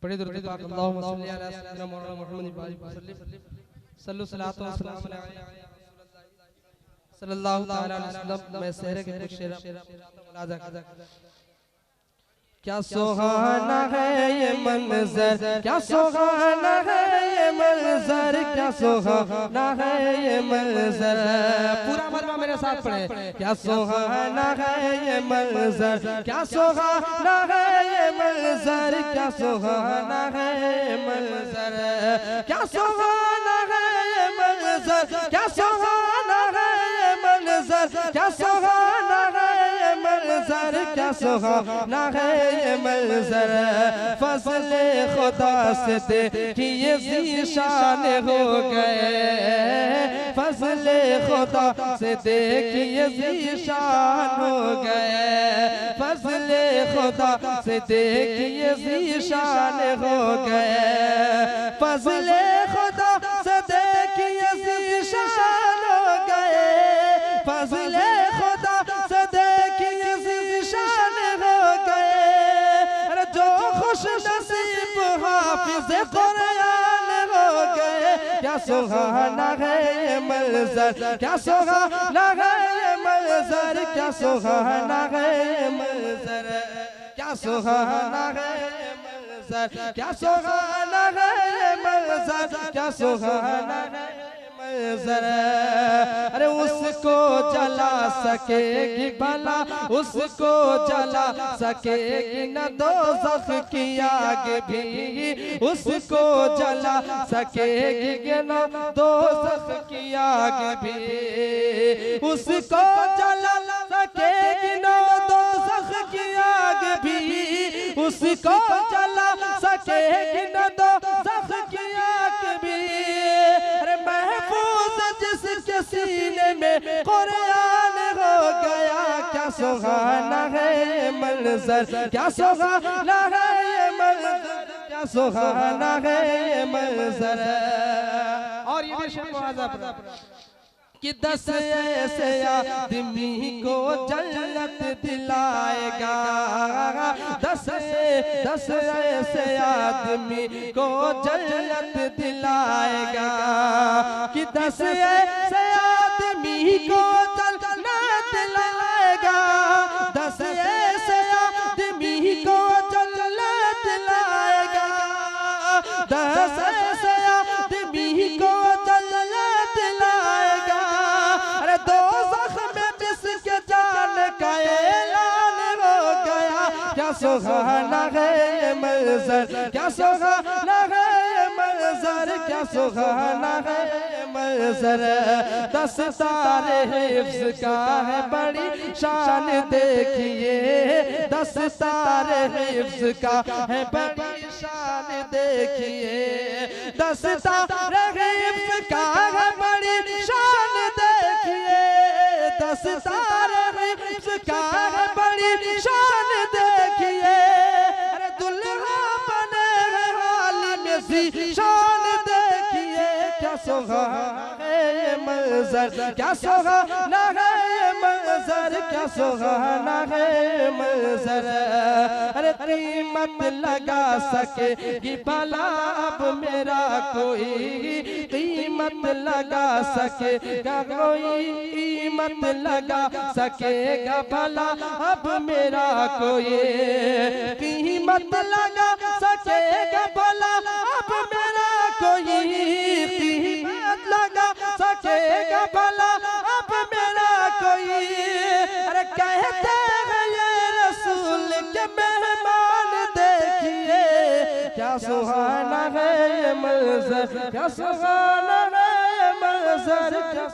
पढ़े दुरूद पाक अल्लाहुम्मा सल्ली अला सय्यिदिना मौलाना मुहम्मद बारिक वसल्लम सल्लु सलातो व सलाम सल्लल्लाहु तआला अलैहि वसल्लम। मैं सहरे के कुछ शेर क्या सुहाना है ये मंजर, क्या सुहाना है ये मंजर, क्या सुहाना है ये मंजर। पूरा मरवा मेरे साथ पढ़े। क्या सुहाना है ये मंजर, क्या सुहाना है ये मंजर, क्या सुहाना है ये मंजर, क्या सुहाना है ये मंजर, क्या सुहाना है ये मंजर, क्या सुहाना है ये मंजर, क्या सुहाना है ये मंजर। फज़ल खुदा से देखिए ज़ीशान हो गए, फज़ल खुदा से देखिए ज़ीशान हो गए, फज़ल खुदा से देखिए ज़ीशान हो गए, फज़ल खुदा से देखिए ज़ीशान हो गए, फज़ल खुदा से देखिए ज़ीशान हो गए। अरे जो खुश नसीब हाफिज़ कुरान हो गए। क्या सुहाना है ये मंजर, क्या सुहाना है ये मंजर, क्या सुहाना है ये मंजर, क्या सुहाना है ये मंजर, क्या सुहाना है ये मंजर, क्या सुहाना है मंजर। अरे उसको जला सकेगी भला, उसको जला सकेगी न दोज़ख की आग भी, उसको जला सकेगी न दोज़ख की आग भी, उसको जला सकेगी न दोज़ख की आग भी, उसको जला सकेगी न दोज़ख की आग भी। अरे महफूज जिसके सीने में कुरान हो गया। क्या सुहाना है ये मंजर, क्या सुहाना है ये मंजर, क्या सुहाना है ये मंजर। और ये भी शेर कि 10 ऐसे आदमी को जन्नत दिलाएगा, 10 ऐसे आदमी को जन्नत दिलाएगा, कि 10 ऐसे आदमी को जन्नत दिलाएगा, 10 ऐसे आदमी को जन्नत दिलाएगा, 10 ऐसे आदमी को जन्नत दिलाएगा। अरे दोज़ख में जिसके जान का ऐलान हो गया। क्या सुहाना है ये मंजर, क्या सुहाना है ये मंजर, क्या सुहाना है ये मंजर। 10 तारे हिफ्ज़ का है बड़ी शान देखिए, 10 तारे हिफ्ज़ का है बड़ी शान देखिए, 10 तारे हिफ्ज़ का है बड़ी शान देखिए, 10 तारे हिफ्ज़ का है बड़ी शान देखिए। अरे दुल्हा बने हाल में ज़ीशान देखिए। क्या सुहाना है ये मंजर, क्या सुहाना है ये मंजर, क्या सुहाना है ये मंजर। अरे कीमत लगा सकेगी भला अब मेरा कोई, कीमत लगा सकेगा कोई, कीमत लगा सकेगा भला अब मेरा कोई, कीमत लगा सकेगा भला अब मेरा कोई, कीमत लगा सकेगा भला अब मेरा कोई। अरे कहते हैं ये रसूल के मेहमान देखिए। क्या सुहाना है ये मंजर, क्या सुहाना है ये मंजर, क्या